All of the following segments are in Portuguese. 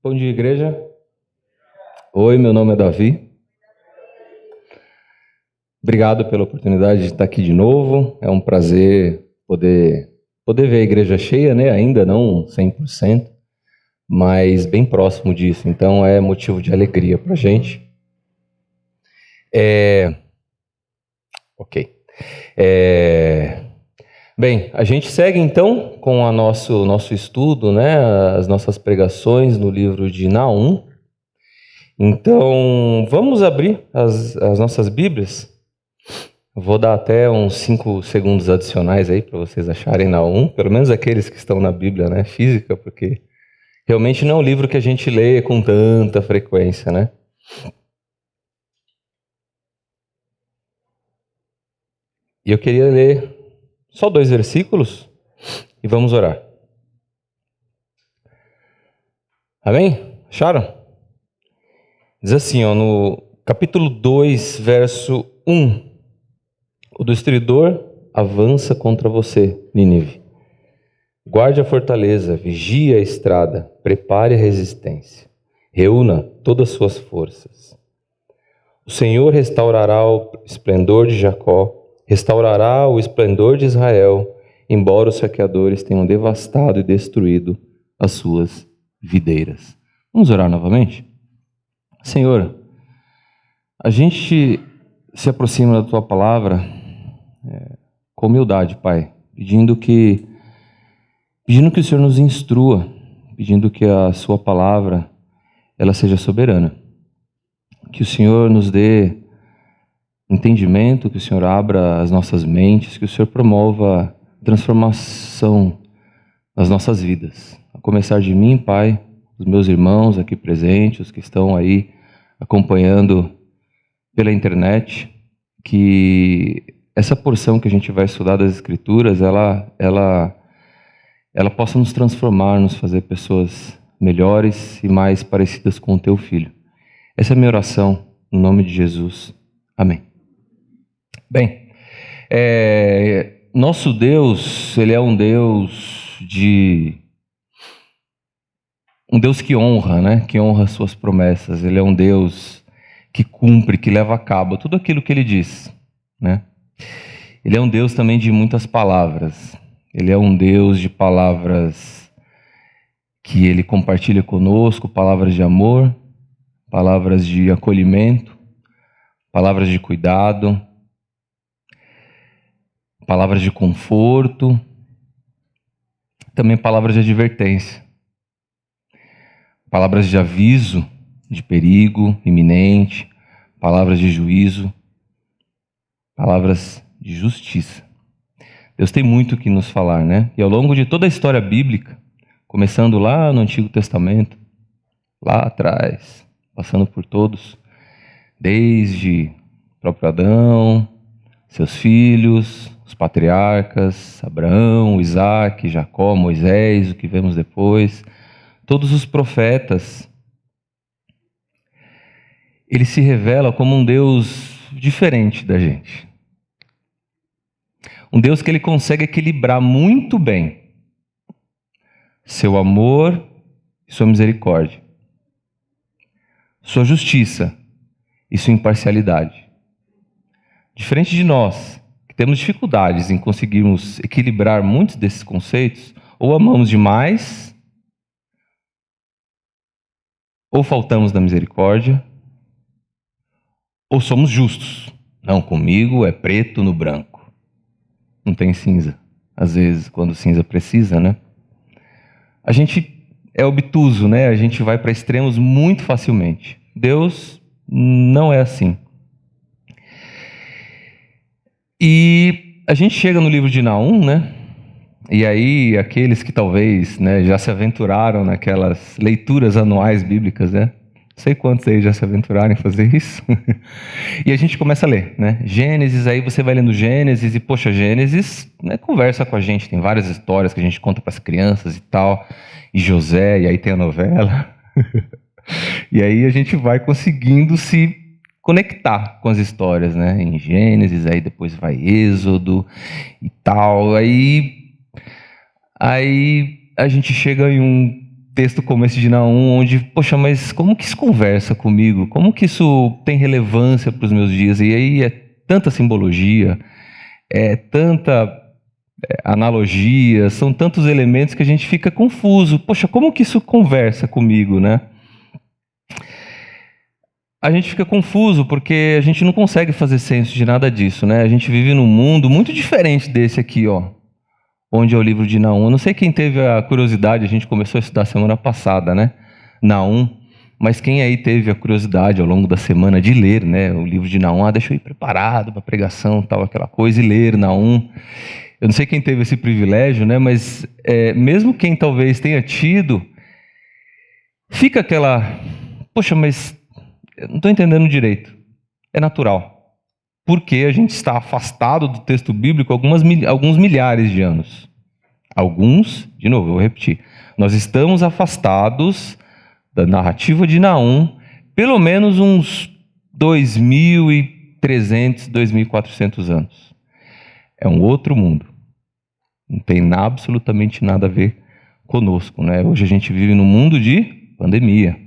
Bom dia, igreja. Oi, meu nome é Davi. Obrigado pela oportunidade de estar aqui de novo. É um prazer poder ver a igreja cheia, né? Ainda não 100%, mas bem próximo disso. Então é motivo de alegria para a gente. Ok. Bem, a gente segue então com o nosso estudo, né? As nossas pregações no livro de Naum. Então, vamos abrir as nossas Bíblias. Vou dar até uns 5 segundos adicionais aí para vocês acharem Naum, pelo menos aqueles que estão na Bíblia, né, física, porque realmente não é um livro que a gente lê com tanta frequência, né? E eu queria ler só 2 versículos e vamos orar. Amém? Acharam? Diz assim, ó, no capítulo 2, verso 1. O destruidor avança contra você, Nínive. Guarde a fortaleza, vigie a estrada, prepare a resistência. Reúna todas as suas forças. O Senhor restaurará o esplendor de Jacó, restaurará o esplendor de Israel, embora os saqueadores tenham devastado e destruído as suas videiras. Vamos orar novamente? Senhor, a gente se aproxima da Tua palavra com humildade, Pai, pedindo que o Senhor nos instrua, pedindo que a Sua palavra ela seja soberana. Que o Senhor nos dê entendimento, que o Senhor abra as nossas mentes, que o Senhor promova transformação nas nossas vidas. A começar de mim, Pai, os meus irmãos aqui presentes, os que estão aí acompanhando pela internet, que essa porção que a gente vai estudar das Escrituras, ela possa nos transformar, nos fazer pessoas melhores e mais parecidas com o Teu Filho. Essa é a minha oração, no nome de Jesus. Amém. Bem, nosso Deus, Ele é um Deus que honra, né? Que honra as suas promessas. Ele é um Deus que cumpre, que leva a cabo tudo aquilo que Ele diz, né? Ele é um Deus também de muitas palavras. Ele é um Deus de palavras que Ele compartilha conosco, palavras de amor, palavras de acolhimento, palavras de cuidado, palavras de conforto, também palavras de advertência, palavras de aviso de perigo iminente, palavras de juízo, palavras de justiça. Deus tem muito o que nos falar, né? E ao longo de toda a história bíblica, começando lá no Antigo Testamento, lá atrás, passando por todos, desde o próprio Adão, seus filhos, os patriarcas, Abraão, Isaac, Jacó, Moisés, o que vemos depois, todos os profetas, ele se revela como um Deus diferente da gente. Um Deus que ele consegue equilibrar muito bem seu amor e sua misericórdia, sua justiça e sua imparcialidade. Diferente de nós, que temos dificuldades em conseguirmos equilibrar muitos desses conceitos, ou amamos demais, ou faltamos da misericórdia, ou somos justos. Não, comigo é preto no branco. Não tem cinza. Às vezes, quando cinza precisa, né? A gente é obtuso, né? A gente vai para extremos muito facilmente. Deus não é assim. E a gente chega no livro de Naum, né? E aí, aqueles que talvez, né, já se aventuraram naquelas leituras anuais bíblicas, né? Não sei quantos aí já se aventuraram em fazer isso. E a gente começa a ler, né? Gênesis, aí você vai lendo Gênesis e, poxa, Gênesis, né, conversa com a gente. Tem várias histórias que a gente conta para as crianças e tal. E José, e aí tem a novela. E aí a gente vai conseguindo se conectar com as histórias, né? Em Gênesis, aí depois vai Êxodo e tal. Aí a gente chega em um texto como esse de Naum, onde, poxa, mas como que isso conversa comigo? Como que isso tem relevância para os meus dias? E aí é tanta simbologia, é tanta analogia, são tantos elementos que a gente fica confuso. Poxa, como que isso conversa comigo, né? A gente fica confuso porque a gente não consegue fazer senso de nada disso, né? A gente vive num mundo muito diferente desse aqui, ó, onde é o livro de Naum. Eu não sei quem teve a curiosidade, a gente começou a estudar semana passada, né? Naum, mas quem aí teve a curiosidade ao longo da semana de ler, né? O livro de Naum, deixa eu ir preparado para a pregação, tal, aquela coisa, e ler Naum. Eu não sei quem teve esse privilégio, né? Mas mesmo quem talvez tenha tido, fica aquela, poxa, mas eu não estou entendendo direito. É natural. Porque a gente está afastado do texto bíblico alguns milhares de anos. Alguns, de novo, eu vou repetir. Nós estamos afastados da narrativa de Naum pelo menos uns 2.300, 2.400 anos. É um outro mundo. Não tem absolutamente nada a ver conosco, né? Hoje a gente vive num mundo de pandemia.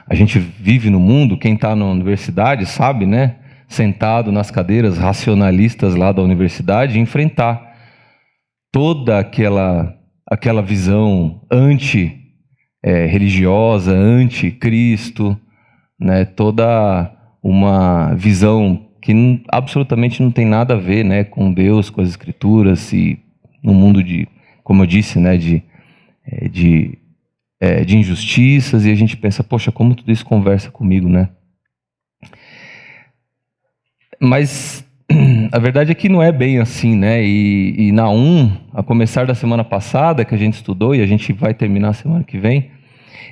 A gente vive no mundo, quem está na universidade sabe, né? Sentado nas cadeiras racionalistas lá da universidade, enfrentar toda aquela visão anti-religiosa, anti-Cristo, né? Toda uma visão que absolutamente não tem nada a ver, né, com Deus, com as Escrituras, e no mundo de, como eu disse, né, de injustiças, e a gente pensa, poxa, como tudo isso conversa comigo, né? Mas a verdade é que não é bem assim, né? E Naum, a começar da semana passada, que a gente estudou, e a gente vai terminar semana que vem,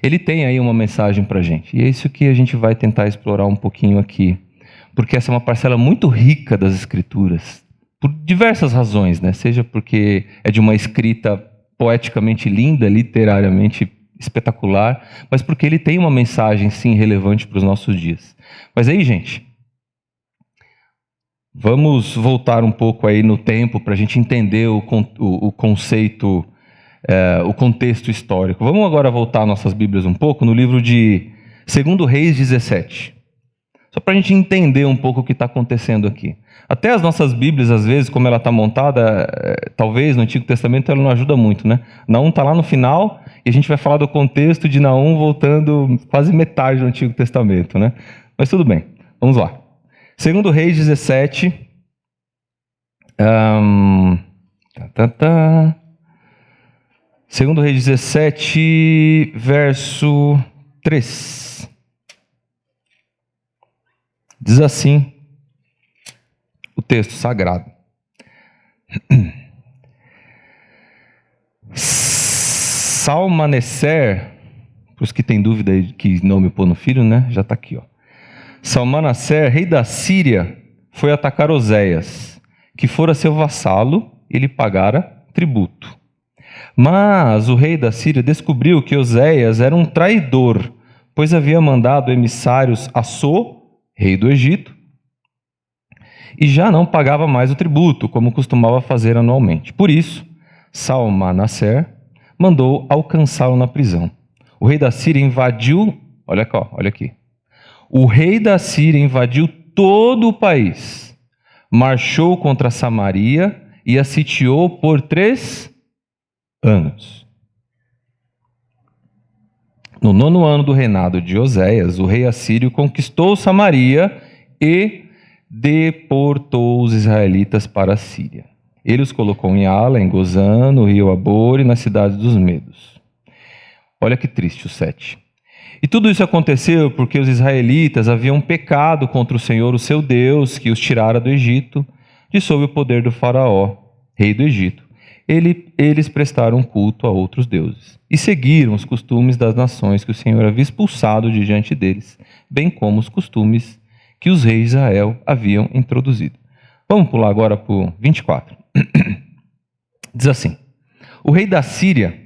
ele tem aí uma mensagem para a gente. E é isso que a gente vai tentar explorar um pouquinho aqui. Porque essa é uma parcela muito rica das Escrituras, por diversas razões, né? Seja porque é de uma escrita poeticamente linda, literariamente espetacular, mas porque ele tem uma mensagem, sim, relevante para os nossos dias. Mas aí, gente, vamos voltar um pouco aí no tempo para a gente entender o conceito, o contexto histórico. Vamos agora voltar nossas Bíblias um pouco no livro de 2 Reis 17. Só para a gente entender um pouco o que está acontecendo aqui. Até as nossas Bíblias, às vezes, como ela está montada, talvez no Antigo Testamento ela não ajuda muito, né? Naum está lá no final e a gente vai falar do contexto de Naum voltando quase metade do Antigo Testamento, né? Mas tudo bem, vamos lá. 2 Reis 17. 2 Reis 17, verso 3. Diz assim o texto sagrado. Salmaneser, para os que têm dúvida aí de que nome pôr no filho, né? Já está aqui, ó. Salmaneser, rei da Síria, foi atacar Oséias, que fora seu vassalo e lhe pagara tributo. Mas o rei da Síria descobriu que Oséias era um traidor, pois havia mandado emissários a So, rei do Egito, e já não pagava mais o tributo, como costumava fazer anualmente. Por isso, Salmaneser mandou alcançá-lo na prisão. O rei da Síria invadiu, olha aqui. O rei da Síria invadiu todo o país, marchou contra Samaria e a sitiou por 3 anos. No 9º ano do reinado de Oséias, o rei assírio conquistou Samaria e deportou os israelitas para a Síria. Ele os colocou em Ala, em Gozã, no rio Abor e nas cidades dos Medos. Olha que triste o 7. E tudo isso aconteceu porque os israelitas haviam pecado contra o Senhor, o seu Deus, que os tirara do Egito, de sob o poder do faraó, rei do Egito. Eles prestaram culto a outros deuses e seguiram os costumes das nações que o Senhor havia expulsado de diante deles, bem como os costumes que os reis de Israel haviam introduzido. Vamos pular agora para o 24. Diz assim: o rei da Síria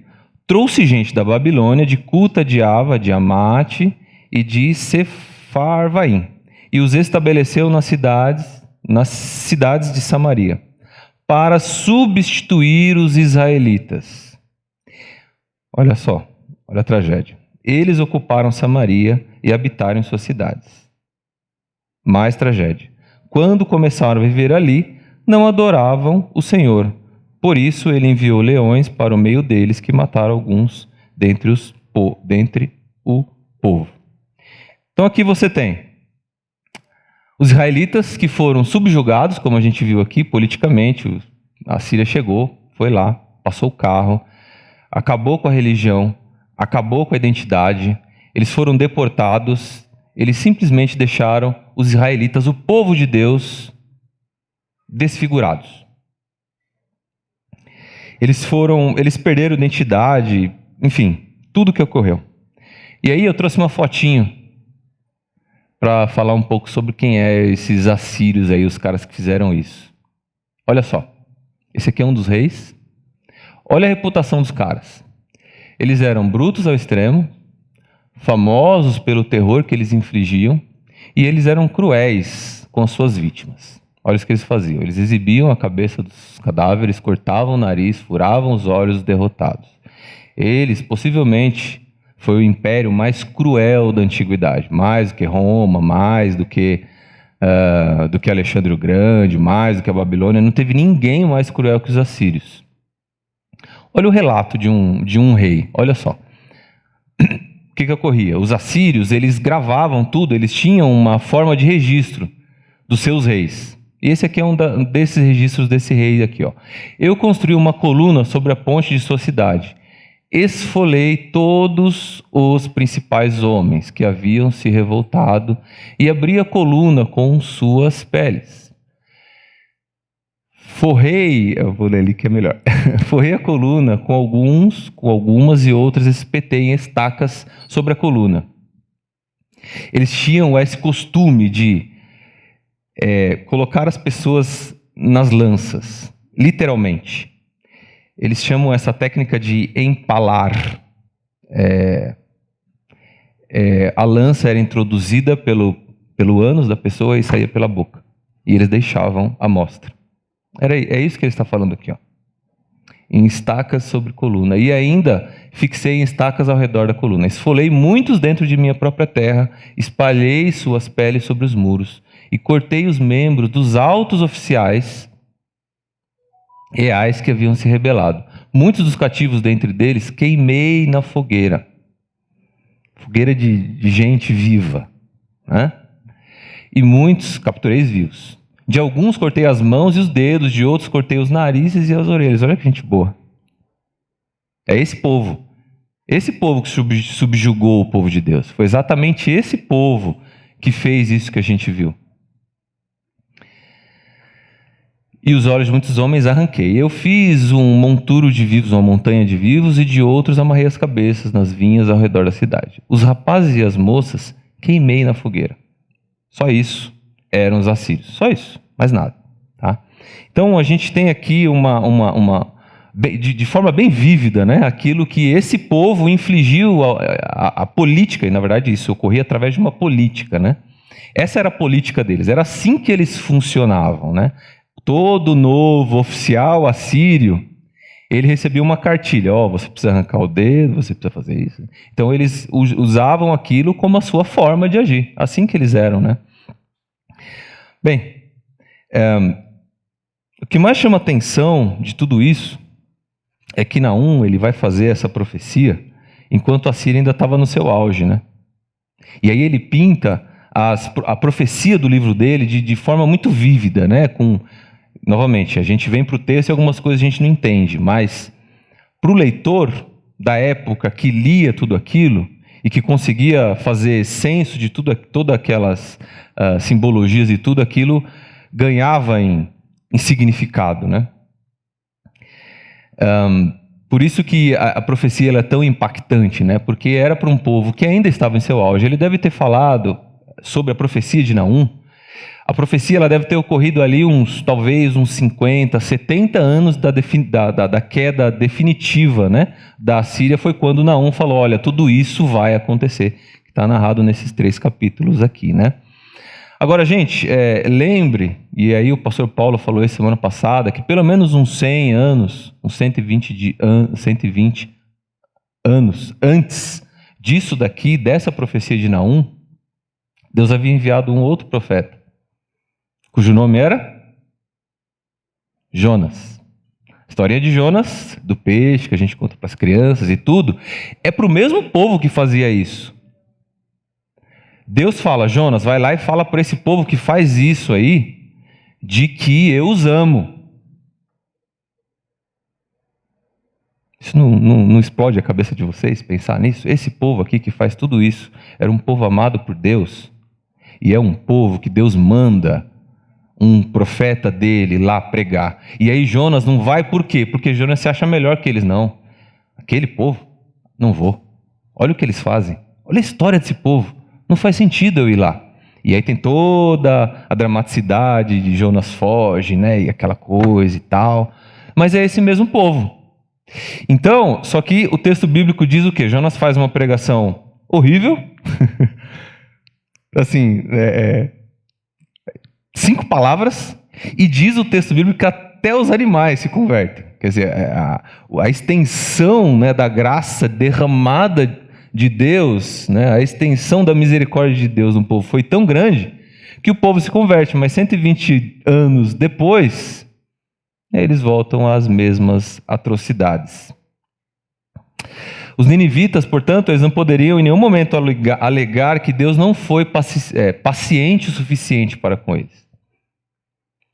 trouxe gente da Babilônia, de Cuta, de Ava, de Amate e de Sefarvaim, e os estabeleceu nas cidades de Samaria, para substituir os israelitas. Olha só, Olha a tragédia. Eles ocuparam Samaria e habitaram em suas cidades. Mais tragédia. Quando começaram a viver ali, não adoravam o Senhor. Por isso ele enviou leões para o meio deles, que mataram alguns dentre o povo. Então aqui você tem os israelitas que foram subjugados, como a gente viu aqui, politicamente. A Síria chegou, foi lá, passou o carro, acabou com a religião, acabou com a identidade, eles foram deportados, eles simplesmente deixaram os israelitas, o povo de Deus, desfigurados. Eles perderam identidade, enfim, tudo o que ocorreu. E aí eu trouxe uma fotinho para falar um pouco sobre quem é esses assírios aí, os caras que fizeram isso. Olha só, esse aqui é um dos reis. Olha a reputação dos caras. Eles eram brutos ao extremo, famosos pelo terror que eles infligiam, e eles eram cruéis com as suas vítimas. Olha o que eles faziam. Eles exibiam a cabeça dos cadáveres, cortavam o nariz, furavam os olhos dos derrotados. Eles, possivelmente, foi o império mais cruel da antiguidade, mais do que Roma, mais do que Alexandre o Grande, mais do que a Babilônia. Não teve ninguém mais cruel que os assírios. Olha o relato de um rei, olha só. O que ocorria? Os assírios, eles gravavam tudo, eles tinham uma forma de registro dos seus reis. E esse aqui é um desses registros desse rei aqui, ó. Eu construí uma coluna sobre a ponte de sua cidade. Esfolei todos os principais homens que haviam se revoltado e abri a coluna com suas peles. Forrei, eu vou ler ali que é melhor. Forrei a coluna com algumas e outras espetei em estacas sobre a coluna. Eles tinham esse costume de colocar as pessoas nas lanças, literalmente. Eles chamam essa técnica de empalar. A lança era introduzida pelo ânus da pessoa e saía pela boca. E eles deixavam a mostra. É isso que ele está falando aqui, ó. Em estacas sobre coluna. E ainda fixei em estacas ao redor da coluna. Esfolei muitos dentro de minha própria terra, espalhei suas peles sobre os muros e cortei os membros dos altos oficiais reais que haviam se rebelado. Muitos dos cativos dentre deles queimei na fogueira. Fogueira de gente viva, né? E muitos capturei vivos. De alguns cortei as mãos e os dedos, de outros cortei os narizes e as orelhas. Olha que gente boa. É esse povo que subjugou o povo de Deus. Foi exatamente esse povo que fez isso que a gente viu. E os olhos de muitos homens arranquei. Eu fiz um monturo de vivos, uma montanha de vivos, e de outros amarrei as cabeças nas vinhas ao redor da cidade. Os rapazes e as moças queimei na fogueira. Só isso eram os assírios. Só isso, mais nada. Tá? Então a gente tem aqui de forma bem vívida, né, aquilo que esse povo infligiu a política, e na verdade isso ocorria através de uma política. Né? Essa era a política deles, era assim que eles funcionavam. Né? Todo novo oficial assírio, ele recebia uma cartilha. Você precisa arrancar o dedo, você precisa fazer isso. Então eles usavam aquilo como a sua forma de agir. Assim que eles eram, né? Bem, o que mais chama atenção de tudo isso é que Naum, ele vai fazer essa profecia enquanto a Síria ainda estava no seu auge, né? E aí ele pinta a profecia do livro dele de forma muito vívida, né? Novamente, a gente vem para o texto e algumas coisas a gente não entende, mas para o leitor da época que lia tudo aquilo e que conseguia fazer senso de todas aquelas simbologias e tudo aquilo, ganhava em significado, né? Por isso que a profecia ela é tão impactante, né? Porque era para um povo que ainda estava em seu auge. Ele deve ter falado sobre a profecia de Naum. A profecia ela deve ter ocorrido ali talvez uns 50, 70 anos da queda definitiva, né, da Síria. Foi quando Naum falou, olha, tudo isso vai acontecer. Está narrado nesses 3 capítulos aqui, né? Agora, gente, lembre, e aí o pastor Paulo falou isso semana passada, que pelo menos uns 100 anos, uns 120 anos antes disso daqui, dessa profecia de Naum, Deus havia enviado um outro profeta, cujo nome era Jonas. A historinha de Jonas, do peixe que a gente conta para as crianças e tudo, é para o mesmo povo que fazia isso. Deus fala: Jonas, vai lá e fala para esse povo que faz isso aí, de que eu os amo. Isso não explode a cabeça de vocês pensar nisso? Esse povo aqui que faz tudo isso era um povo amado por Deus, e é um povo que Deus manda um profeta dele lá pregar. E aí Jonas não vai por quê? Porque Jonas se acha melhor que eles. Não, aquele povo, não vou. Olha o que eles fazem, olha a história desse povo, não faz sentido eu ir lá. E aí tem toda a dramaticidade de Jonas foge, né, e aquela coisa e tal, mas é esse mesmo povo. Então, só que o texto bíblico diz o quê? Jonas faz uma pregação horrível, assim, 5 palavras, e diz o texto bíblico que até os animais se convertem. Quer dizer, a extensão, né, da graça derramada de Deus, né, a extensão da misericórdia de Deus no povo foi tão grande que o povo se converte, mas 120 anos depois, eles voltam às mesmas atrocidades. Os ninivitas, portanto, eles não poderiam em nenhum momento alegar que Deus não foi paciente o suficiente para com eles.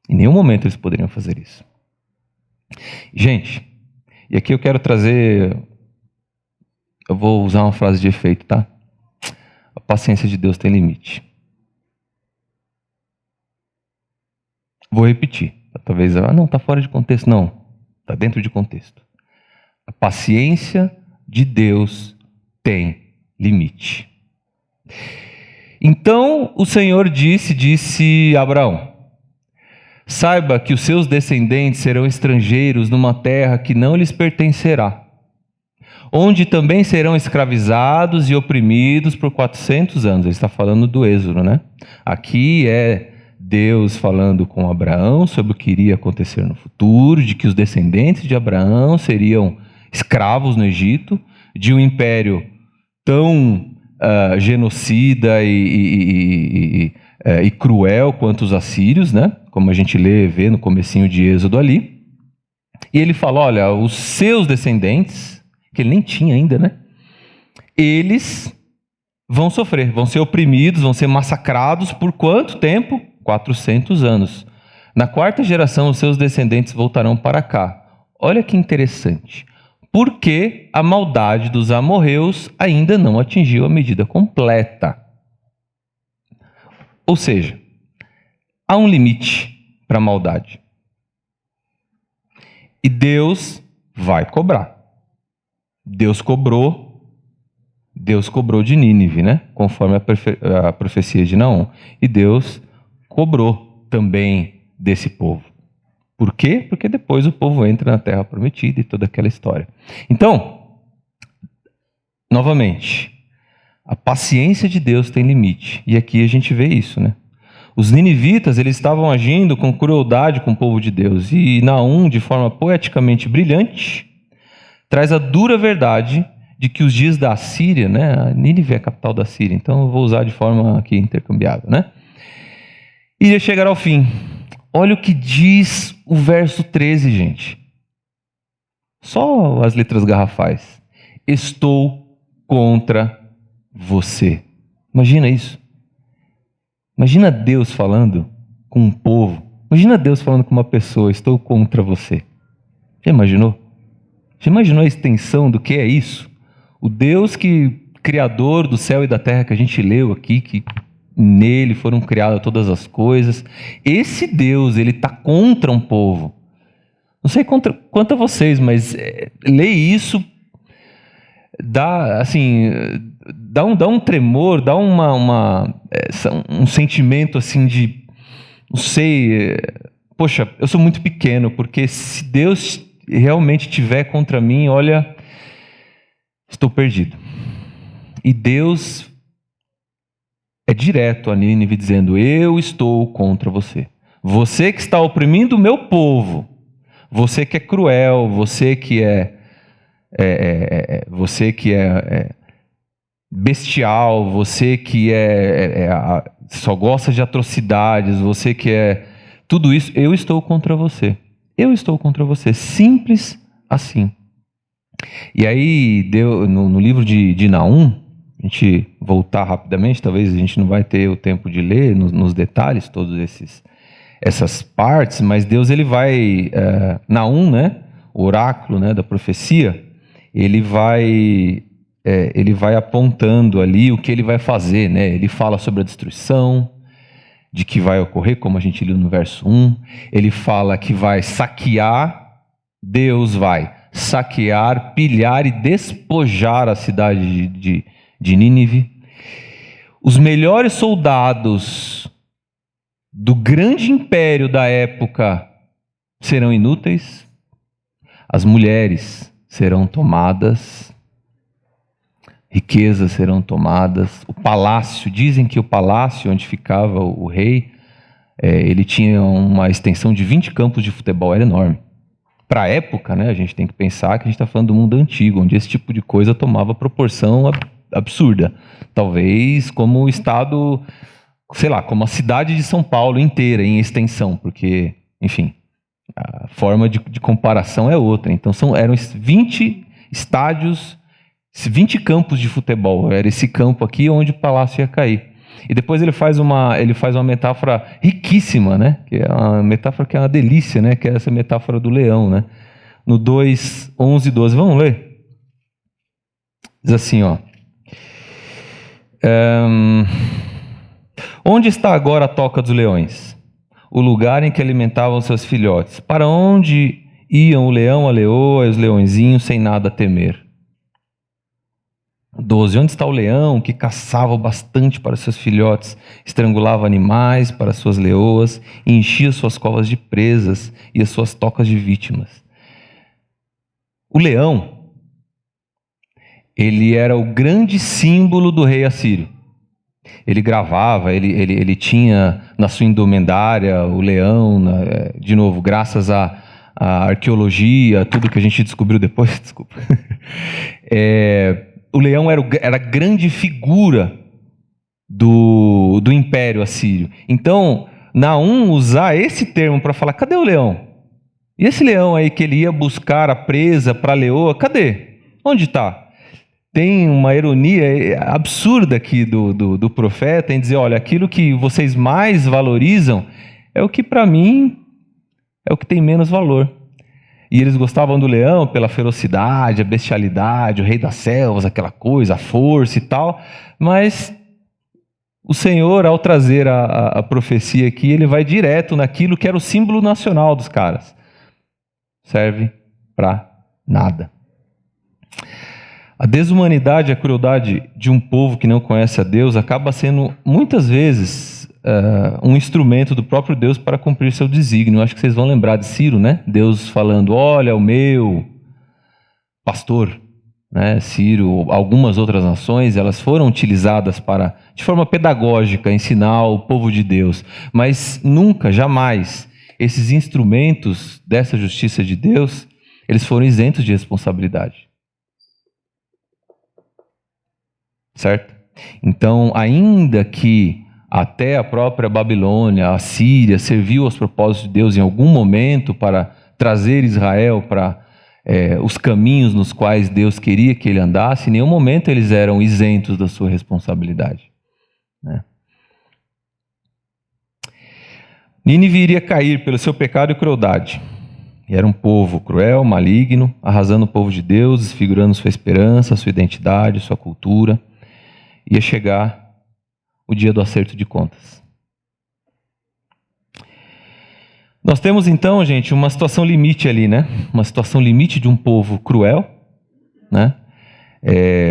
Em nenhum momento eles poderiam fazer isso. Gente, e aqui eu quero trazer... Eu vou usar uma frase de efeito, tá? A paciência de Deus tem limite. Vou repetir. Talvez, não, está fora de contexto. Não, está dentro de contexto. A paciência de Deus tem limite. Então o Senhor disse a Abraão: saiba que os seus descendentes serão estrangeiros numa terra que não lhes pertencerá, onde também serão escravizados e oprimidos por 400 anos. Ele está falando do Êxodo, né? Aqui é Deus falando com Abraão sobre o que iria acontecer no futuro, de que os descendentes de Abraão seriam escravos no Egito, de um império tão genocida e cruel quanto os assírios, né? Como a gente vê no comecinho de Êxodo ali. E ele fala: olha, os seus descendentes, que ele nem tinha ainda, né? Eles vão sofrer, vão ser oprimidos, vão ser massacrados por quanto tempo? 400 anos. Na 4ª geração, os seus descendentes voltarão para cá. Olha que interessante. Porque a maldade dos amorreus ainda não atingiu a medida completa. Ou seja, há um limite para a maldade. E Deus vai cobrar. Deus cobrou de Nínive, né? Conforme a profecia de Naum. E Deus cobrou também desse povo. Por quê? Porque depois o povo entra na terra prometida e toda aquela história. Então, novamente, a paciência de Deus tem limite. E aqui a gente vê isso, né? Os ninivitas, eles estavam agindo com crueldade com o povo de Deus. E Naum, de forma poeticamente brilhante, traz a dura verdade de que os dias da Assíria, né? A Nínive é a capital da Síria, então eu vou usar de forma aqui intercambiável, né? Iria chegar ao fim. Olha o que diz o verso 13, gente. Só as letras garrafais. Estou contra você. Imagina isso. Imagina Deus falando com um povo. Imagina Deus falando com uma pessoa: estou contra você. Já imaginou? Já imaginou a extensão do que é isso? O Deus criador do céu e da terra que a gente leu aqui, que nele foram criadas todas as coisas. Esse Deus, ele está contra um povo. Não sei quanto a vocês, mas ler isso dá um tremor, dá um sentimento assim de, não sei, poxa, eu sou muito pequeno, porque se Deus realmente estiver contra mim, olha, estou perdido. E Deus é direto a Nínive dizendo: eu estou contra você. Você que está oprimindo o meu povo, você que é cruel, você que é você que é bestial, você que só gosta de atrocidades, você que é tudo isso, eu estou contra você. Eu estou contra você. Simples assim. E aí, no livro de Naum, a gente voltar rapidamente, talvez a gente não vai ter o tempo de ler nos detalhes todos essas partes, mas Deus ele vai, Naum, né, o oráculo, né, da profecia, ele vai apontando ali o que ele vai fazer, né? Ele fala sobre a destruição, de que vai ocorrer, como a gente leu no verso 1. Ele fala que vai saquear, Deus vai saquear, pilhar e despojar a cidade de Nínive. Os melhores soldados do grande império da época serão inúteis, as mulheres serão tomadas, riquezas serão tomadas, o palácio, dizem que o palácio onde ficava o rei, ele tinha uma extensão de 20 campos de futebol, era enorme. Para a época, né, a gente tem que pensar que a gente está falando do mundo antigo, onde esse tipo de coisa tomava proporção absurda. Talvez como o estado, sei lá, como a cidade de São Paulo inteira em extensão, porque, enfim, a forma de comparação é outra. Então eram 20 estádios, 20 campos de futebol. Era esse campo aqui onde o palácio ia cair. E depois ele faz uma metáfora riquíssima, né? Que é uma metáfora que é uma delícia, né? Que é essa metáfora do leão, né? No 2, 11 e 12. Vamos ler? Diz assim, ó. Onde está agora a toca dos leões? O lugar em que alimentavam seus filhotes. Para onde iam o leão, a leoa e os leõezinhos sem nada temer? 12. Onde está o leão que caçava bastante para seus filhotes, estrangulava animais para suas leoas, e enchia suas covas de presas e as suas tocas de vítimas? O leão, ele era o grande símbolo do rei assírio. Ele gravava, ele tinha na sua indumentária o leão, de novo, graças à arqueologia, tudo que a gente descobriu depois, desculpa. O leão era a grande figura do Império Assírio. Então, Naum usar esse termo para falar, cadê o leão? E esse leão aí que ele ia buscar a presa para a leoa, cadê? Onde está? Tem uma ironia absurda aqui do profeta em dizer, olha, aquilo que vocês mais valorizam é o que para mim é o que tem menos valor. E eles gostavam do leão pela ferocidade, a bestialidade, o rei das selvas, aquela coisa, a força e tal. Mas o Senhor, ao trazer a profecia aqui, ele vai direto naquilo que era o símbolo nacional dos caras. Serve para nada. A desumanidade e a crueldade de um povo que não conhece a Deus acaba sendo, muitas vezes, um instrumento do próprio Deus para cumprir seu desígnio. Acho que vocês vão lembrar de Ciro, né? Deus falando, olha, o meu pastor, né? Ciro, algumas outras nações, elas foram utilizadas para, de forma pedagógica, ensinar o povo de Deus. Mas nunca, jamais, esses instrumentos dessa justiça de Deus, eles foram isentos de responsabilidade. Certo? Então, ainda que até a própria Babilônia, a Síria, serviu aos propósitos de Deus em algum momento para trazer Israel para os caminhos nos quais Deus queria que ele andasse, em nenhum momento eles eram isentos da sua responsabilidade. Né? Nínive iria cair pelo seu pecado e crueldade. E era um povo cruel, maligno, arrasando o povo de Deus, desfigurando sua esperança, sua identidade, sua cultura. Ia chegar o dia do acerto de contas. Nós temos então, gente, uma situação limite ali, né? Uma situação limite de um povo cruel, né?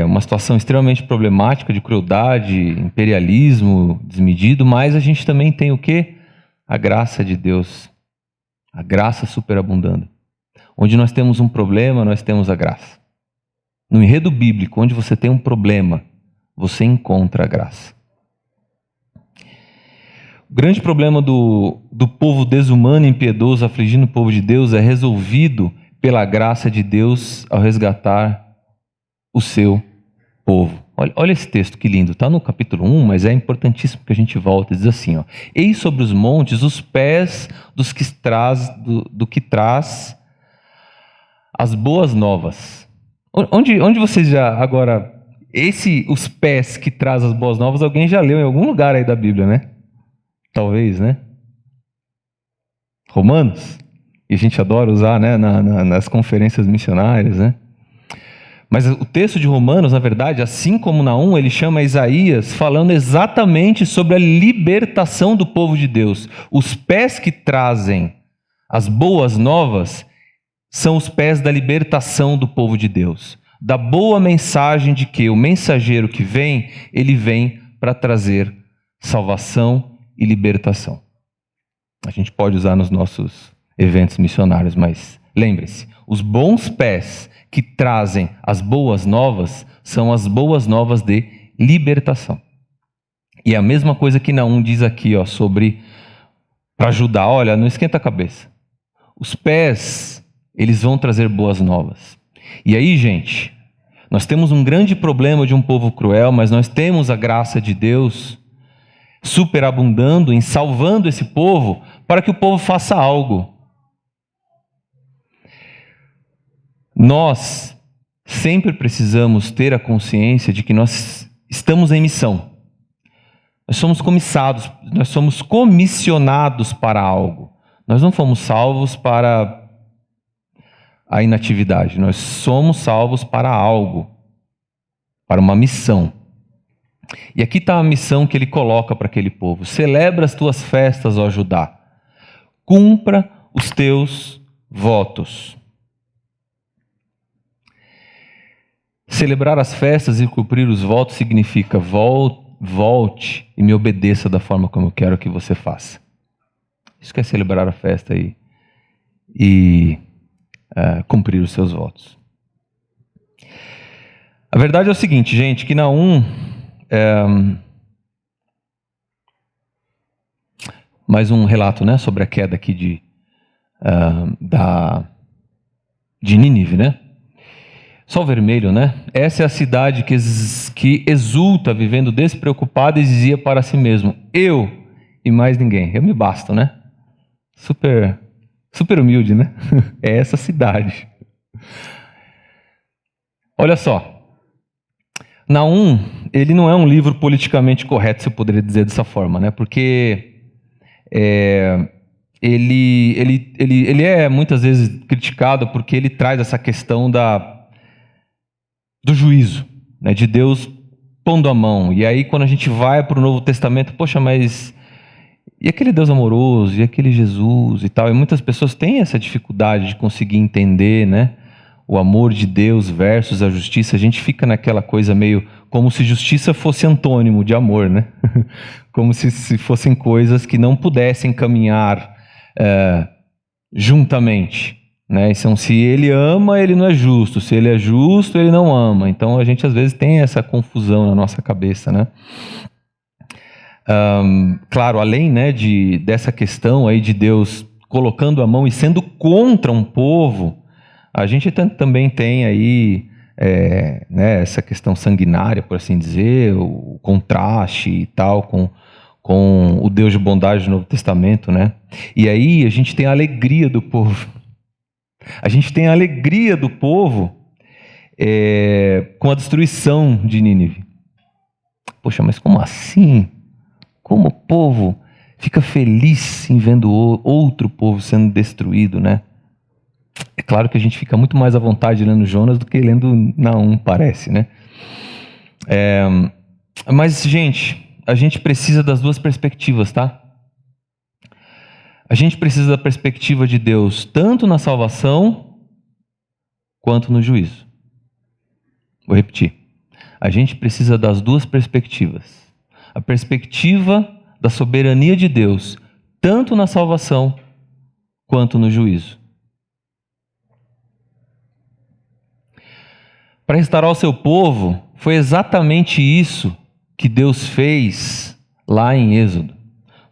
Uma situação extremamente problemática de crueldade, imperialismo desmedido, mas a gente também tem o quê? A graça de Deus, a graça superabundando. Onde nós temos um problema, nós temos a graça. No enredo bíblico, onde você tem um problema, você encontra a graça. O grande problema do povo desumano e impiedoso afligindo o povo de Deus é resolvido pela graça de Deus ao resgatar o seu povo. Olha esse texto, que lindo. Está no capítulo 1, mas é importantíssimo que a gente volte. Diz assim, ó: eis sobre os montes os pés dos que do que traz as boas novas. Onde vocês já, agora, os pés que traz as boas novas, alguém já leu em algum lugar aí da Bíblia, né? Talvez, né? Romanos. E a gente adora usar, né, nas conferências missionárias, né? Mas o texto de Romanos, na verdade, assim como Naum, ele chama Isaías falando exatamente sobre a libertação do povo de Deus. Os pés que trazem as boas novas são os pés da libertação do povo de Deus. Da boa mensagem de que o mensageiro que vem, ele vem para trazer salvação e libertação. A gente pode usar nos nossos eventos missionários, mas lembre-se, os bons pés que trazem as boas novas são as boas novas de libertação. E é a mesma coisa que Naum diz aqui, ó, sobre, para ajudar, olha, não esquenta a cabeça. Os pés, eles vão trazer boas novas. E aí, gente, nós temos um grande problema de um povo cruel, mas nós temos a graça de Deus superabundando em salvando esse povo para que o povo faça algo. Nós sempre precisamos ter a consciência de que nós estamos em missão. Nós somos comissados, nós somos comissionados para algo. Nós não fomos salvos para a inatividade, nós somos salvos para algo, para uma missão. E aqui está a missão que ele coloca para aquele povo: celebra as tuas festas, ó Judá, cumpra os teus votos. Celebrar as festas e cumprir os votos significa volte e me obedeça da forma como eu quero que você faça. Isso que é celebrar a festa e cumprir os seus votos. A verdade é o seguinte, gente, que Naum, mais um relato, né, sobre a queda aqui de Nínive, né? Sol vermelho, né? Essa é a cidade que exulta, vivendo despreocupada, e dizia para si mesmo: eu e mais ninguém, eu me basto, né? Super humilde, né? É essa cidade. Olha só, Naum, ele não é um livro politicamente correto, se eu poderia dizer dessa forma, né? Porque ele é muitas vezes criticado porque ele traz essa questão do juízo, né, de Deus pondo a mão. E aí quando a gente vai para o Novo Testamento, poxa, mas e aquele Deus amoroso, e aquele Jesus e tal? E muitas pessoas têm essa dificuldade de conseguir entender, né, o amor de Deus versus a justiça. A gente fica naquela coisa meio como se justiça fosse antônimo de amor, né? Como se fossem coisas que não pudessem caminhar juntamente. Né? Então, se ele ama, ele não é justo. Se ele é justo, ele não ama. Então, a gente às vezes tem essa confusão na nossa cabeça, né? Claro, além, né, dessa questão aí de Deus colocando a mão e sendo contra um povo, a gente também tem aí né, essa questão sanguinária, por assim dizer, o contraste e tal com o Deus de bondade do Novo Testamento, né? E aí a gente tem a alegria do povo. A gente tem a alegria do povo com a destruição de Nínive. Poxa, mas como assim? Como o povo fica feliz em vendo outro povo sendo destruído, né? É claro que a gente fica muito mais à vontade lendo Jonas do que lendo Naum, parece, né? Mas, gente, a gente precisa das duas perspectivas, tá? A gente precisa da perspectiva de Deus, tanto na salvação, quanto no juízo. Vou repetir. A gente precisa das duas perspectivas. A perspectiva da soberania de Deus, tanto na salvação, quanto no juízo. Para restaurar o seu povo, foi exatamente isso que Deus fez lá em Êxodo.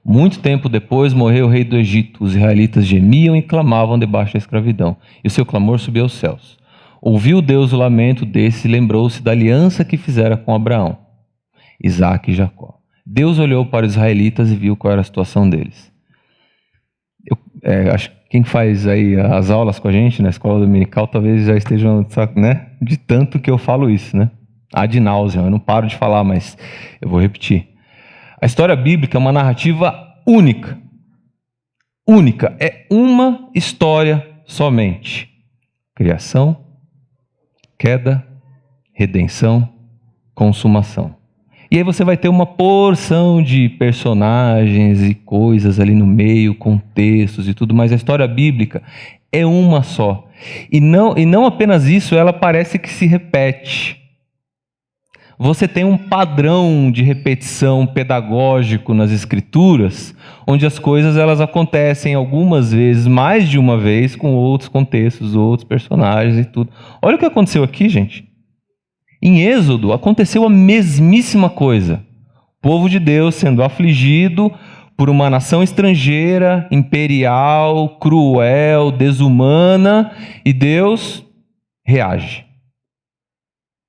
Muito tempo depois morreu o rei do Egito. Os israelitas gemiam e clamavam debaixo da escravidão, e o seu clamor subiu aos céus. Ouviu Deus o lamento desse e lembrou-se da aliança que fizera com Abraão, Isaque e Jacó. Deus olhou para os israelitas e viu qual era a situação deles. Acho que quem faz aí as aulas com a gente na escola dominical talvez já estejam, né, de tanto que eu falo isso, né? Ad nauseam, eu não paro de falar, mas eu vou repetir. A história bíblica é uma narrativa única. Única. É uma história somente. Criação, queda, redenção, consumação. E aí você vai ter uma porção de personagens e coisas ali no meio, contextos e tudo, mas a história bíblica é uma só. E não apenas isso, ela parece que se repete. Você tem um padrão de repetição pedagógico nas escrituras, onde as coisas elas acontecem algumas vezes, mais de uma vez, com outros contextos, outros personagens e tudo. Olha o que aconteceu aqui, gente. Em Êxodo aconteceu a mesmíssima coisa. O povo de Deus sendo afligido por uma nação estrangeira, imperial, cruel, desumana, e Deus reage.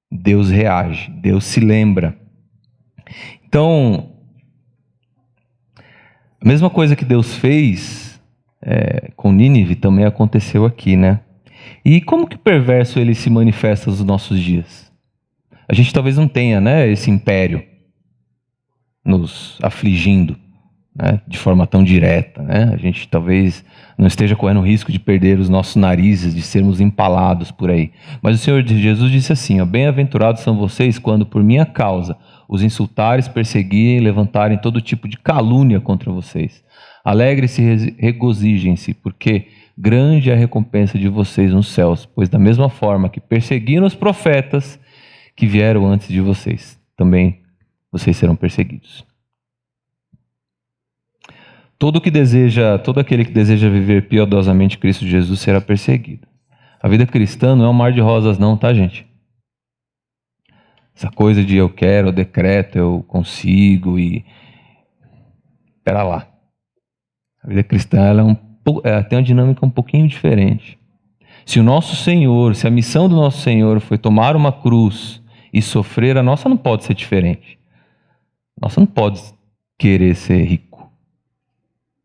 Deus reage, Deus se lembra. Então, a mesma coisa que Deus fez com Nínive também aconteceu aqui, né? E como que o perverso ele se manifesta nos nossos dias? A gente talvez não tenha, né, esse império nos afligindo, né, de forma tão direta, né? A gente talvez não esteja correndo o risco de perder os nossos narizes, de sermos empalados por aí. Mas o Senhor Jesus disse assim, ó, bem-aventurados são vocês quando por minha causa os insultares, perseguirem e levantarem todo tipo de calúnia contra vocês. Alegre-se e regozijem-se, porque grande é a recompensa de vocês nos céus, pois da mesma forma que perseguiram os profetas que vieram antes de vocês, também vocês serão perseguidos. Todo aquele que deseja viver piedosamente Cristo Jesus será perseguido. A vida cristã não é um mar de rosas não, tá, gente? Essa coisa de eu quero, eu decreto, eu consigo e... Pera lá. A vida cristã ela tem uma dinâmica um pouquinho diferente. Se a missão do nosso Senhor foi tomar uma cruz e sofrer, a nossa não pode ser diferente. A nossa não pode querer ser rico.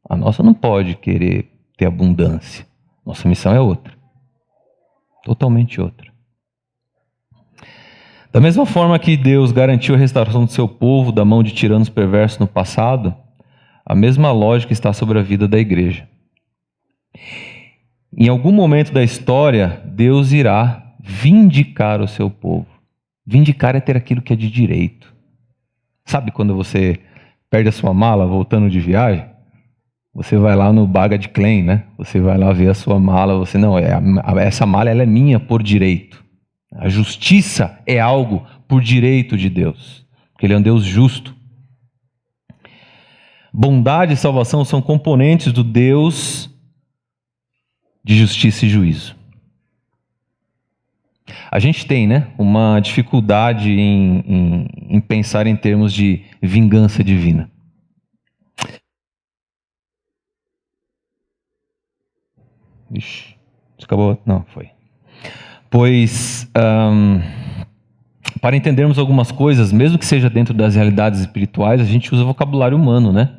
A nossa não pode querer ter abundância. Nossa missão é outra. Totalmente outra. Da mesma forma que Deus garantiu a restauração do seu povo da mão de tiranos perversos no passado, a mesma lógica está sobre a vida da igreja. Em algum momento da história, Deus irá vindicar o seu povo. Vindicar é ter aquilo que é de direito. Sabe quando você perde a sua mala voltando de viagem? Você vai lá no Baggage Claim, né? Você vai lá ver a sua mala, essa mala ela é minha por direito. A justiça é algo por direito de Deus, porque Ele é um Deus justo. Bondade e salvação são componentes do Deus de justiça e juízo. A gente tem, né, uma dificuldade em pensar em termos de vingança divina. Ixi, acabou? Não, foi. Pois, para entendermos algumas coisas, mesmo que seja dentro das realidades espirituais, a gente usa vocabulário humano, né?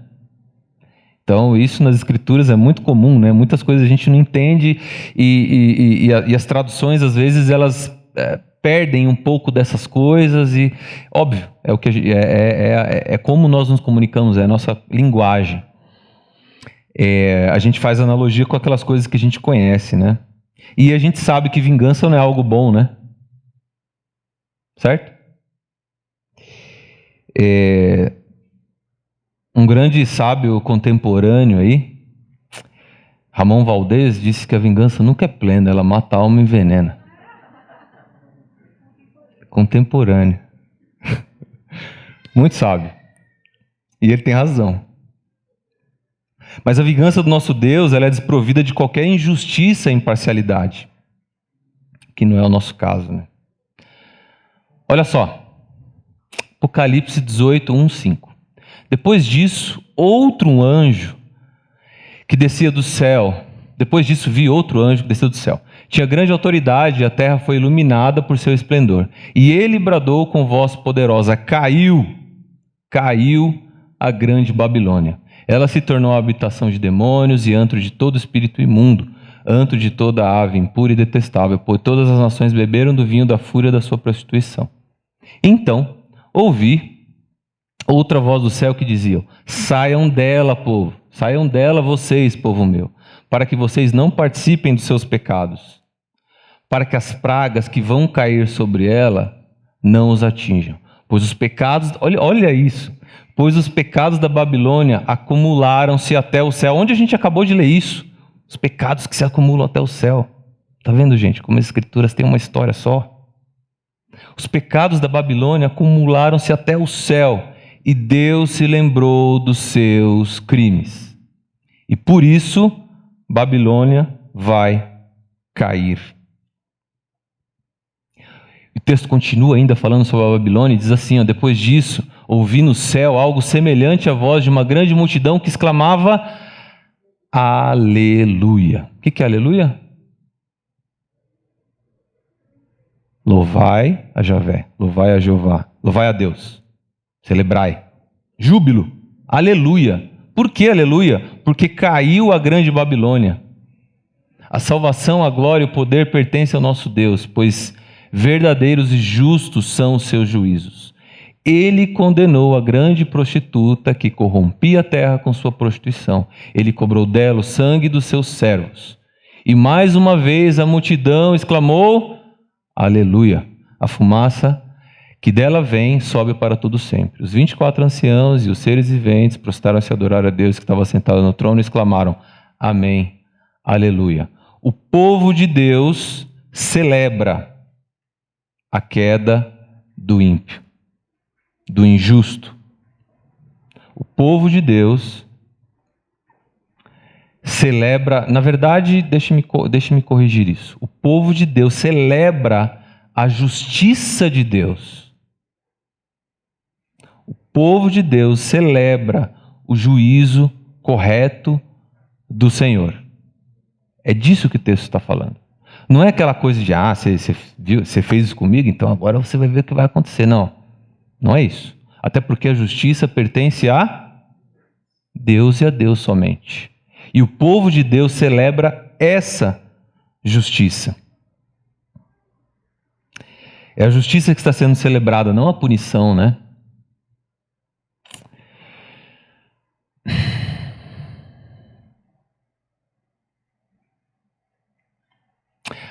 Então, isso nas escrituras é muito comum, né? Muitas coisas a gente não entende e as traduções, às vezes, elas perdem um pouco dessas coisas e, óbvio, é o que é como nós nos comunicamos, é a nossa linguagem. A gente faz analogia com aquelas coisas que a gente conhece, né? E a gente sabe que vingança não é algo bom, né? Certo? Um grande sábio contemporâneo aí, Ramon Valdez, disse que a vingança nunca é plena, ela mata a alma e envenena. Contemporâneo. Muito sábio. E ele tem razão. Mas a vingança do nosso Deus, ela é desprovida de qualquer injustiça e imparcialidade. Que não é o nosso caso, né? Olha só. Apocalipse 18, 1, 5. Depois disso, outro anjo que descia do céu. Depois disso vi outro anjo que desceu do céu. Tinha grande autoridade e a terra foi iluminada por seu esplendor. E ele bradou com voz poderosa: caiu a grande Babilônia. Ela se tornou a habitação de demônios e antro de todo espírito imundo, antro de toda ave impura e detestável, pois todas as nações beberam do vinho da fúria da sua prostituição. Então ouvi outra voz do céu que dizia: saiam dela, povo, saiam dela vocês, povo meu, para que vocês não participem dos seus pecados, para que as pragas que vão cair sobre ela não os atinjam. Pois os pecados, olha isso, pois os pecados da Babilônia acumularam-se até o céu. Onde a gente acabou de ler isso? Os pecados que se acumulam até o céu. Está vendo, gente, como as escrituras têm uma história só? Os pecados da Babilônia acumularam-se até o céu, e Deus se lembrou dos seus crimes. E por isso, Babilônia vai cair. O texto continua ainda falando sobre a Babilônia e diz assim, depois disso, ouvi no céu algo semelhante à voz de uma grande multidão que exclamava: Aleluia. O que é aleluia? Louvai a Javé, louvai a Jeová, louvai a Deus, celebrai, júbilo, aleluia. Por que aleluia? Porque caiu a grande Babilônia. A salvação, a glória e o poder pertencem ao nosso Deus, pois verdadeiros e justos são os seus juízos. Ele condenou a grande prostituta que corrompia a terra com sua prostituição. Ele cobrou dela o sangue dos seus servos. E mais uma vez a multidão exclamou: Aleluia! A fumaça que dela vem sobe para todo sempre. Os 24 anciãos e os seres viventes prostraram-se a adorar a Deus que estava sentado no trono e exclamaram: Amém, Aleluia! O povo de Deus celebra a queda do ímpio, do injusto. O povo de Deus celebra, na verdade, deixe-me corrigir isso. O povo de Deus celebra a justiça de Deus. O povo de Deus celebra o juízo correto do Senhor. É disso que o texto está falando. Não é aquela coisa de, você fez isso comigo, então agora você vai ver o que vai acontecer. Não, não é isso. Até porque a justiça pertence a Deus e a Deus somente. E o povo de Deus celebra essa justiça. É a justiça que está sendo celebrada, não a punição, né?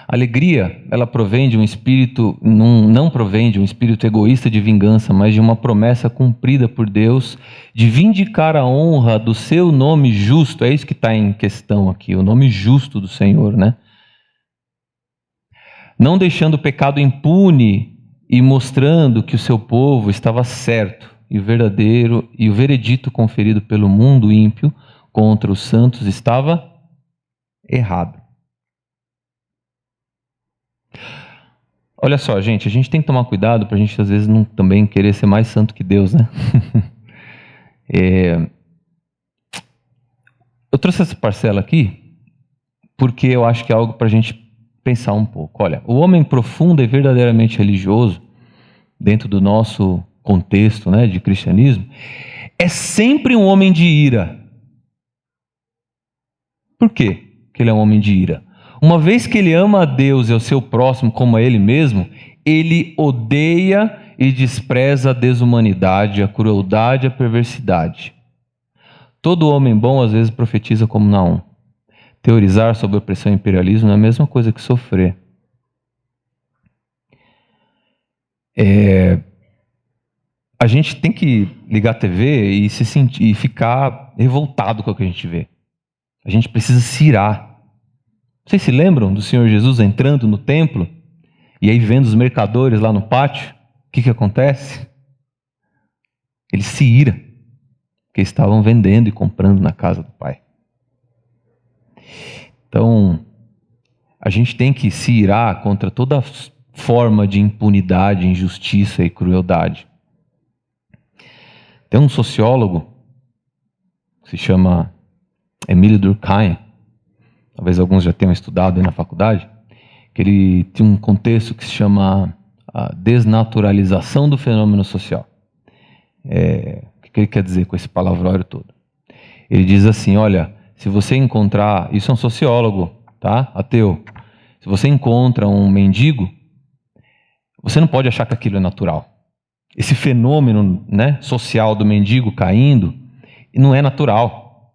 A alegria, ela provém de um espírito, não provém de um espírito egoísta de vingança, mas de uma promessa cumprida por Deus de vindicar a honra do seu nome justo. É isso que está em questão aqui, o nome justo do Senhor, né? Não deixando o pecado impune e mostrando que o seu povo estava certo e o veredito conferido pelo mundo ímpio contra os santos estava errado. Olha só, gente, a gente tem que tomar cuidado para a gente às vezes não também querer ser mais santo que Deus, né? Eu trouxe essa parcela aqui porque eu acho que é algo para a gente pensar um pouco. Olha, o homem profundo e verdadeiramente religioso, dentro do nosso contexto, né, de cristianismo, é sempre um homem de ira. Por quê que ele é um homem de ira? Uma vez que ele ama a Deus e ao seu próximo como a ele mesmo, ele odeia e despreza a desumanidade, a crueldade e a perversidade. Todo homem bom às vezes profetiza como Naum. Teorizar sobre opressão e imperialismo é a mesma coisa que sofrer. A gente tem que ligar a TV e se sentir, e ficar revoltado com o que a gente vê. A gente precisa se irar. Vocês se lembram do Senhor Jesus entrando no templo e aí vendo os mercadores lá no pátio? O que acontece? Ele se ira, porque estavam vendendo e comprando na casa do Pai. Então, a gente tem que se irar contra toda forma de impunidade, injustiça e crueldade. Tem um sociólogo se chama Emile Durkheim, talvez alguns já tenham estudado aí na faculdade, que ele tem um contexto que se chama a desnaturalização do fenômeno social. O que ele quer dizer com esse palavrório todo? Ele diz assim, olha, se você encontrar, isso é um sociólogo, tá? Ateu. Se você encontra um mendigo, você não pode achar que aquilo é natural. Esse fenômeno, né, social do mendigo caindo não é natural.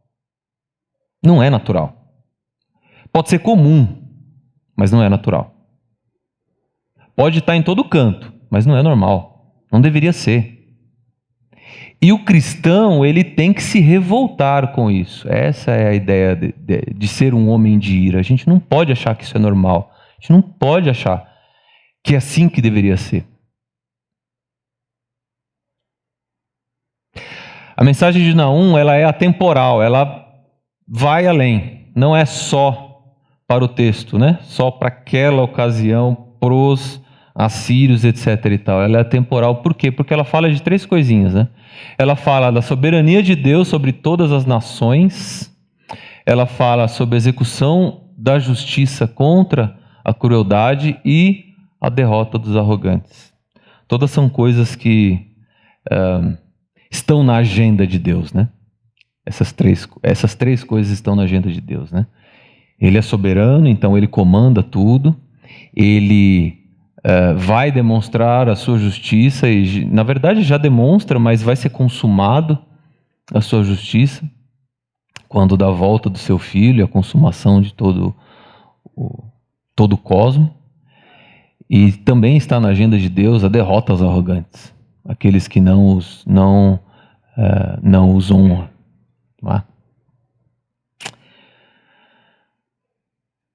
Não é natural. Pode ser comum, mas não é natural. Pode estar em todo canto, mas não é normal. Não deveria ser. E o cristão, ele tem que se revoltar com isso. Essa é a ideia de ser um homem de ira. A gente não pode achar que isso é normal. A gente não pode achar que é assim que deveria ser. A mensagem de Naum, ela é atemporal, ela vai além. Não é só para o texto, né? Só para aquela ocasião, pros assírios, etc. e tal. Ela é atemporal. Por quê? Porque ela fala de 3 coisinhas, né? Ela fala da soberania de Deus sobre todas as nações. Ela fala sobre a execução da justiça contra a crueldade e a derrota dos arrogantes. Todas são coisas que estão na agenda de Deus, né? Essas três coisas estão na agenda de Deus, né? Ele é soberano, então ele comanda tudo. Ele vai demonstrar a sua justiça e, na verdade, já demonstra, mas vai ser consumado a sua justiça quando dá a volta do seu filho, a consumação de todo o cosmo. E também está na agenda de Deus a derrota aos arrogantes, aqueles que não os honram. Tá?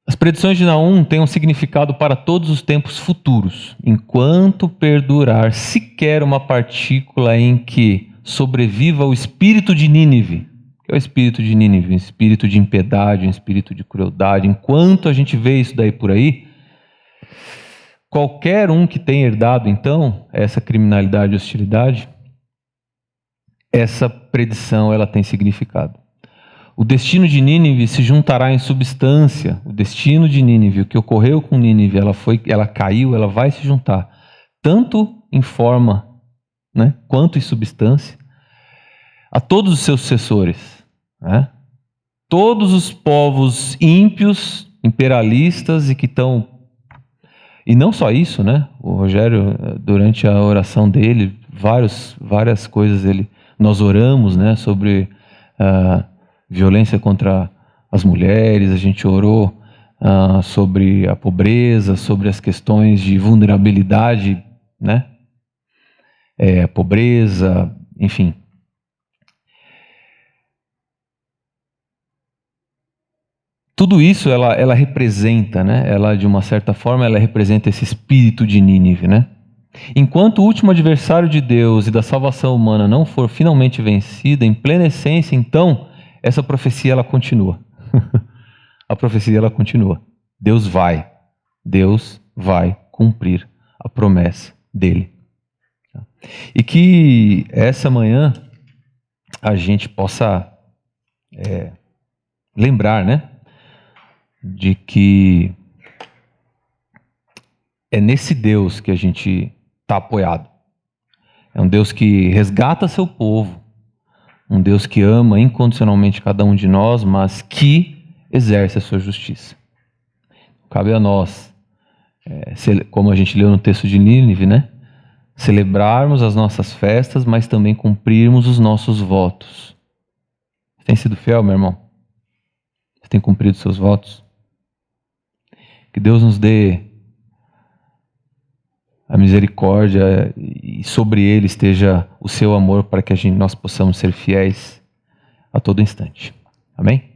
As predições de Naum têm um significado para todos os tempos futuros, enquanto perdurar sequer uma partícula em que sobreviva o espírito de Nínive. O que é o espírito de Nínive? Um espírito de impiedade, um espírito de crueldade. Enquanto a gente vê isso daí por aí, qualquer um que tenha herdado, então, essa criminalidade e hostilidade, essa predição ela tem significado. O destino de Nínive se juntará em substância. O destino de Nínive, o que ocorreu com Nínive, ela caiu, ela vai se juntar, tanto em forma, né, quanto em substância, a todos os seus sucessores, né? Todos os povos ímpios, imperialistas e que estão... E não só isso, né? O Rogério, durante a oração dele, várias coisas nós oramos, né, sobre violência contra as mulheres, a gente orou sobre a pobreza, sobre as questões de vulnerabilidade, né? Pobreza, enfim. Tudo isso ela representa, né? Ela, de uma certa forma, ela representa esse espírito de Nínive, né? Enquanto o último adversário de Deus e da salvação humana não for finalmente vencida em plena essência, então essa profecia ela continua. A profecia ela continua. Deus vai cumprir a promessa dele. E que essa manhã a gente possa lembrar, né, de que é nesse Deus que a gente está apoiado. É um Deus que resgata seu povo, um Deus que ama incondicionalmente cada um de nós, mas que exerce a sua justiça. Cabe a nós, como a gente leu no texto de Nínive, né? Celebrarmos as nossas festas, mas também cumprirmos os nossos votos. Você tem sido fiel, meu irmão? Você tem cumprido seus votos? Que Deus nos dê a misericórdia e sobre ele esteja o seu amor para que nós possamos ser fiéis a todo instante. Amém?